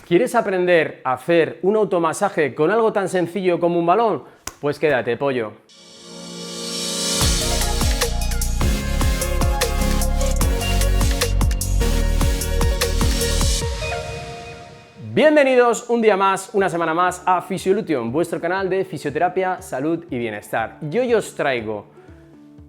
¿Quieres aprender a hacer un automasaje con algo tan sencillo como un balón? Pues quédate, pollo. Bienvenidos un día más, una semana más a Physiolution, vuestro canal de fisioterapia, salud y bienestar. Y hoy os traigo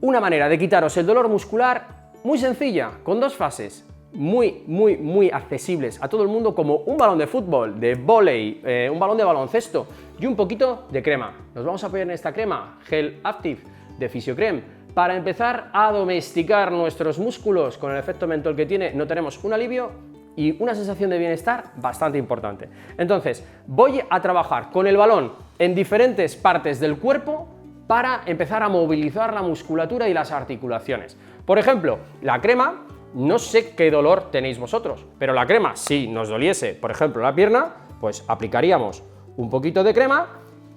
una manera de quitaros el dolor muscular muy sencilla, con dos fases. Muy accesibles a todo el mundo, como un balón de fútbol, de vóley, un balón de baloncesto y un poquito de crema. Nos vamos a apoyar en esta crema Gel Active de Physiocrem para empezar a domesticar nuestros músculos. Con el efecto mentol que tiene, notaremos un alivio y una sensación de bienestar bastante importante. Entonces, voy a trabajar con el balón en diferentes partes del cuerpo para empezar a movilizar la musculatura y las articulaciones. Por ejemplo, la crema. No sé qué dolor tenéis vosotros, pero la crema, si nos doliese, por ejemplo, la pierna, pues aplicaríamos un poquito de crema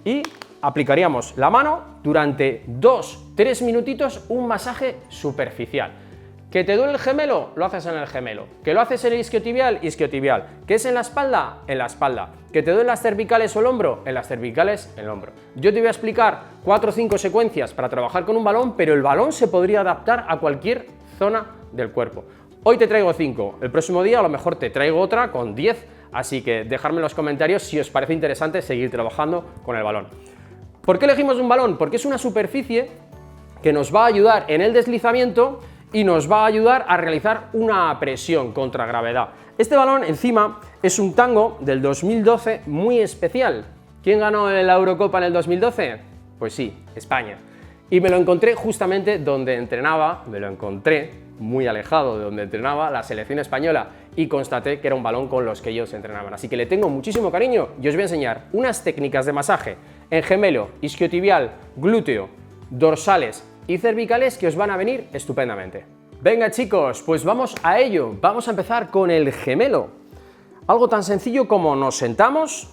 y aplicaríamos la mano durante 2-3 minutitos, un masaje superficial. ¿Que te duele el gemelo? Lo haces en el gemelo. ¿Que lo haces en el isquiotibial? Isquiotibial. ¿Que es en la espalda? En la espalda. ¿Que te duelen las cervicales o el hombro? En las cervicales, el hombro. Yo te voy a explicar 4 o 5 secuencias para trabajar con un balón, pero el balón se podría adaptar a cualquier zona del cuerpo. Hoy te traigo 5, el próximo día a lo mejor te traigo otra con 10, así que dejadme en los comentarios si os parece interesante seguir trabajando con el balón. ¿Por qué elegimos un balón? Porque es una superficie que nos va a ayudar en el deslizamiento y nos va a ayudar a realizar una presión contra gravedad. Este balón encima es un Tango del 2012 muy especial. ¿Quién ganó la Eurocopa en el 2012? Pues sí, España. Y me lo encontré justamente donde entrenaba, muy alejado de donde entrenaba la selección española, y constaté que era un balón con los que ellos entrenaban. Así que le tengo muchísimo cariño y os voy a enseñar unas técnicas de masaje en gemelo, isquiotibial, glúteo, dorsales y cervicales que os van a venir estupendamente. Venga chicos, pues vamos a ello. Vamos a empezar con el gemelo. Algo tan sencillo como nos sentamos,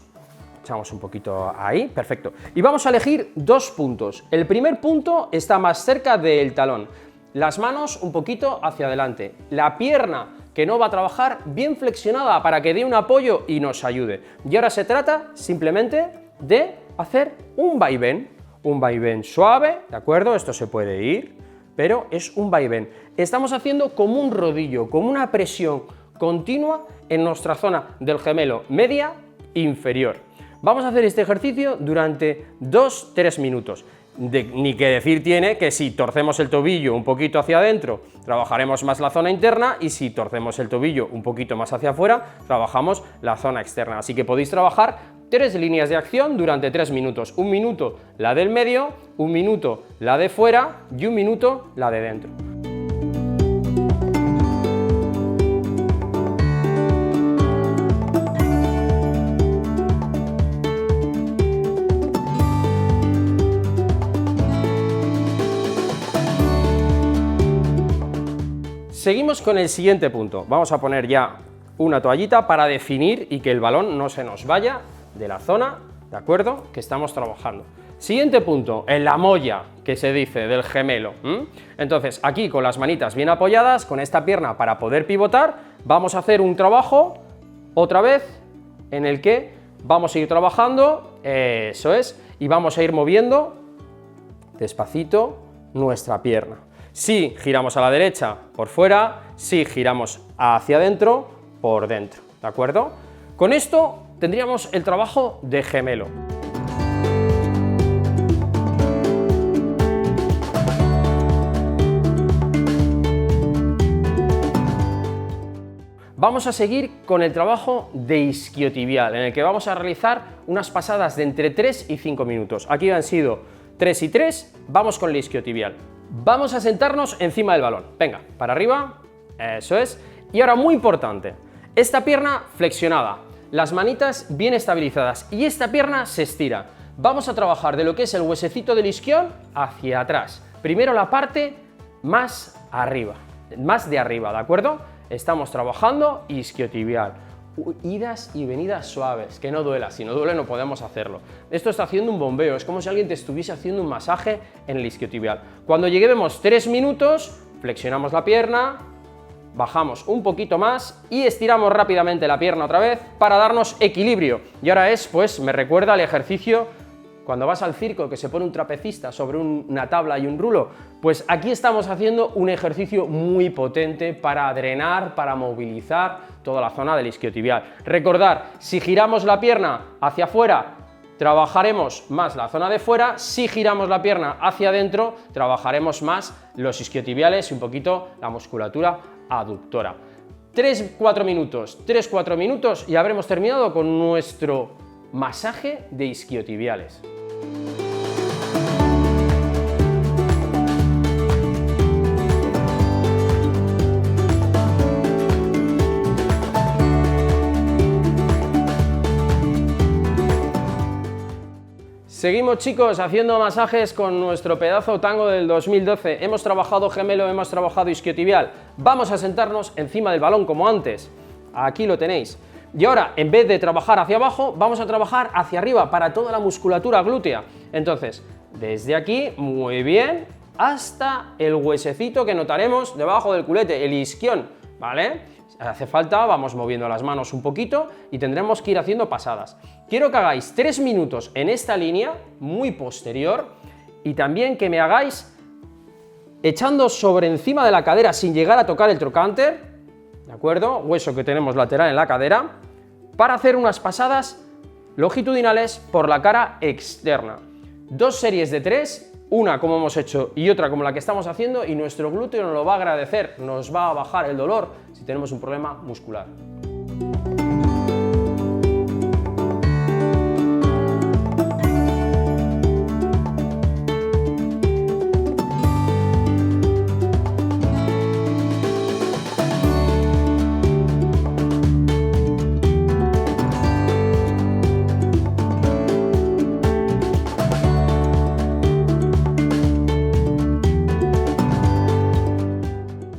echamos un poquito ahí, perfecto. Y vamos a elegir 2 puntos. El primer punto está más cerca del talón. Las manos un poquito hacia adelante. La pierna que no va a trabajar bien flexionada para que dé un apoyo y nos ayude. Y ahora se trata simplemente de hacer un vaivén suave, ¿de acuerdo? Esto se puede ir, pero es un vaivén. Estamos haciendo como un rodillo, como una presión continua en nuestra zona del gemelo media inferior. Vamos a hacer este ejercicio durante 2-3 minutos. Ni que decir tiene que si torcemos el tobillo un poquito hacia adentro, trabajaremos más la zona interna, y si torcemos el tobillo un poquito más hacia afuera, trabajamos la zona externa. Así que podéis trabajar 3 líneas de acción durante 3 minutos. 1 minuto la del medio, 1 minuto la de fuera y 1 minuto la de dentro. Seguimos con el siguiente punto. Vamos a poner ya una toallita para definir y que el balón no se nos vaya de la zona, ¿de acuerdo?, que estamos trabajando. Siguiente punto, en la molla, que se dice, del gemelo. Entonces, aquí con las manitas bien apoyadas, con esta pierna para poder pivotar, vamos a hacer un trabajo, otra vez, en el que vamos a ir trabajando, eso es, y vamos a ir moviendo despacito nuestra pierna. Si giramos a la derecha, por fuera; si giramos hacia adentro, por dentro, ¿de acuerdo? Con esto tendríamos el trabajo de gemelo. Vamos a seguir con el trabajo de isquiotibial, en el que vamos a realizar unas pasadas de entre 3 y 5 minutos. Aquí han sido 3 y 3, vamos con el isquiotibial. Vamos a sentarnos encima del balón. Venga, para arriba, eso es. Y ahora, muy importante, esta pierna flexionada, las manitas bien estabilizadas y esta pierna se estira. Vamos a trabajar de lo que es el huesecito del isquion hacia atrás. Primero la parte más arriba, más de arriba, ¿de acuerdo? Estamos trabajando isquiotibial. Idas y venidas suaves, que no duela. Si no duele no podemos hacerlo. Esto está haciendo un bombeo, es como si alguien te estuviese haciendo un masaje en el isquiotibial. Cuando lleguemos 3 minutos, flexionamos la pierna, bajamos un poquito más y estiramos rápidamente la pierna otra vez para darnos equilibrio. Y ahora pues me recuerda al ejercicio cuando vas al circo que se pone un trapecista sobre una tabla y un rulo. Pues aquí estamos haciendo un ejercicio muy potente para drenar, para movilizar toda la zona del isquiotibial. Recordar, si giramos la pierna hacia afuera, trabajaremos más la zona de fuera. Si giramos la pierna hacia adentro, trabajaremos más los isquiotibiales y un poquito la musculatura aductora. 3-4 minutos y habremos terminado con nuestro masaje de isquiotibiales. Seguimos, chicos, haciendo masajes con nuestro pedazo tango del 2012. Hemos trabajado gemelo, hemos trabajado isquiotibial. Vamos a sentarnos encima del balón como antes. Aquí lo tenéis. Y ahora, en vez de trabajar hacia abajo, vamos a trabajar hacia arriba para toda la musculatura glútea. Entonces, desde aquí, muy bien, hasta el huesecito que notaremos debajo del culete, el isquión, ¿vale? Si hace falta, vamos moviendo las manos un poquito y tendremos que ir haciendo pasadas. Quiero que hagáis 3 minutos en esta línea, muy posterior, y también que me hagáis echando sobre encima de la cadera sin llegar a tocar el trocánter, ¿de acuerdo? Hueso que tenemos lateral en la cadera, para hacer unas pasadas longitudinales por la cara externa. 2 series de 3, una como hemos hecho y otra como la que estamos haciendo, y nuestro glúteo nos lo va a agradecer, nos va a bajar el dolor si tenemos un problema muscular.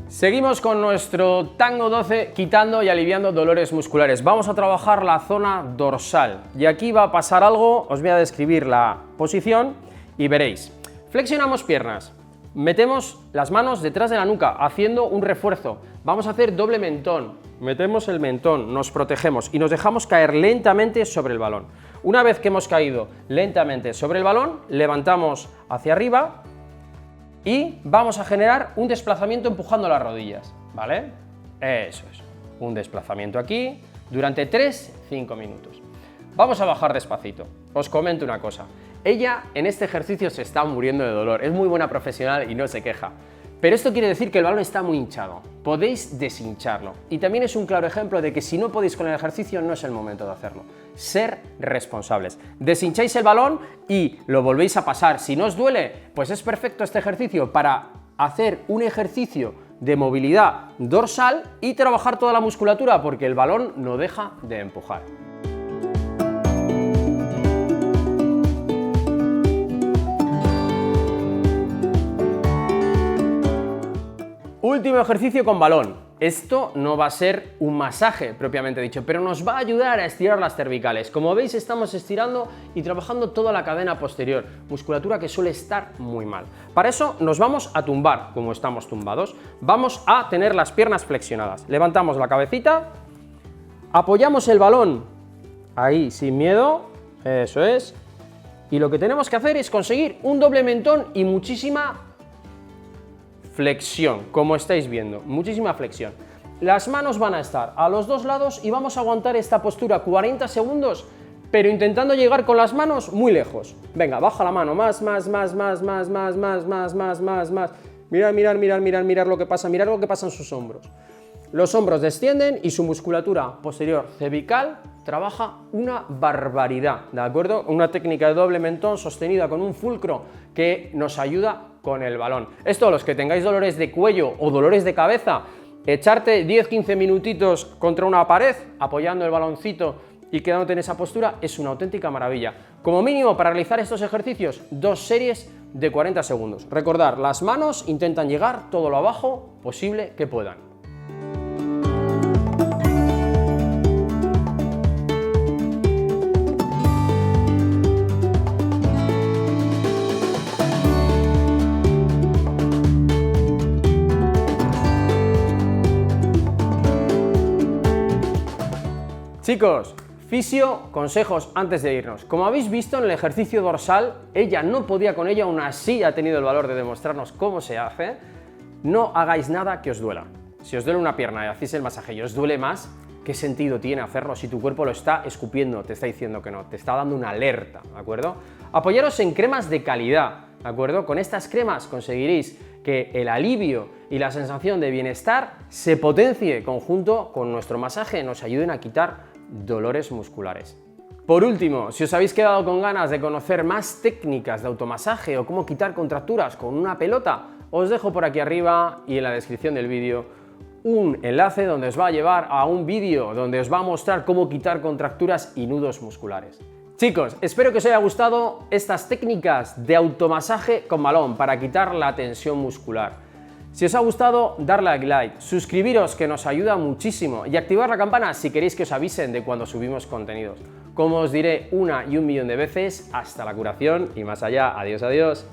Seguimos con nuestro tango 12, quitando y aliviando dolores musculares. Vamos a trabajar la zona dorsal y aquí va a pasar algo. Os voy a describir la posición y veréis. Flexionamos piernas, metemos las manos detrás de la nuca haciendo un refuerzo. Vamos a hacer doble mentón, metemos el mentón, nos protegemos y nos dejamos caer lentamente sobre el balón. Una vez que hemos caído lentamente sobre el balón, levantamos hacia arriba y vamos a generar un desplazamiento empujando las rodillas, ¿vale? Eso es, un desplazamiento aquí durante 3-5 minutos. Vamos a bajar despacito. Os comento una cosa, ella en este ejercicio se está muriendo de dolor, es muy buena profesional y no se queja. Pero esto quiere decir que el balón está muy hinchado, podéis deshincharlo. Y también es un claro ejemplo de que si no podéis con el ejercicio no es el momento de hacerlo. Ser responsables. Deshincháis el balón y lo volvéis a pasar. Si no os duele, pues es perfecto este ejercicio para hacer un ejercicio de movilidad dorsal y trabajar toda la musculatura porque el balón no deja de empujar. Último ejercicio con balón. Esto no va a ser un masaje propiamente dicho, pero nos va a ayudar a estirar las cervicales. Como veis, estamos estirando y trabajando toda la cadena posterior, musculatura que suele estar muy mal. Para eso nos vamos a tumbar, como estamos tumbados. Vamos a tener las piernas flexionadas. Levantamos la cabecita, apoyamos el balón ahí sin miedo, eso es. Y lo que tenemos que hacer es conseguir un doble mentón y muchísima flexión, como estáis viendo, muchísima flexión. Las manos van a estar a los dos lados y vamos a aguantar esta postura 40 segundos, pero intentando llegar con las manos muy lejos. Venga, baja la mano, más. Mirad lo que pasa, mirad lo que pasa en sus hombros. Los hombros descienden y su musculatura posterior cervical trabaja una barbaridad, ¿de acuerdo? Una técnica de doble mentón sostenida con un fulcro que nos ayuda con el balón. Esto, los que tengáis dolores de cuello o dolores de cabeza, echarte 10-15 minutitos contra una pared, apoyando el baloncito y quedándote en esa postura, es una auténtica maravilla. Como mínimo, para realizar estos ejercicios, 2 series de 40 segundos. Recordar, las manos intentan llegar todo lo abajo posible que puedan. Chicos, fisio, consejos antes de irnos. Como habéis visto en el ejercicio dorsal, ella no podía con ello, aún así ha tenido el valor de demostrarnos cómo se hace. No hagáis nada que os duela. Si os duele una pierna y hacéis el masaje y os duele más, ¿qué sentido tiene hacerlo si tu cuerpo lo está escupiendo, te está diciendo que no, te está dando una alerta, ¿de acuerdo? Apoyaros en cremas de calidad, ¿de acuerdo? Con estas cremas conseguiréis que el alivio y la sensación de bienestar se potencie conjunto con nuestro masaje, nos ayuden a quitar dolores musculares. Por último, si os habéis quedado con ganas de conocer más técnicas de automasaje o cómo quitar contracturas con una pelota, os dejo por aquí arriba y en la descripción del vídeo un enlace donde os va a llevar a un vídeo donde os va a mostrar cómo quitar contracturas y nudos musculares. Chicos, espero que os haya gustado estas técnicas de automasaje con balón para quitar la tensión muscular. Si os ha gustado, darle a like, suscribiros que nos ayuda muchísimo y activar la campana si queréis que os avisen de cuando subimos contenidos. Como os diré una y un millón de veces, hasta la curación y más allá. Adiós, adiós.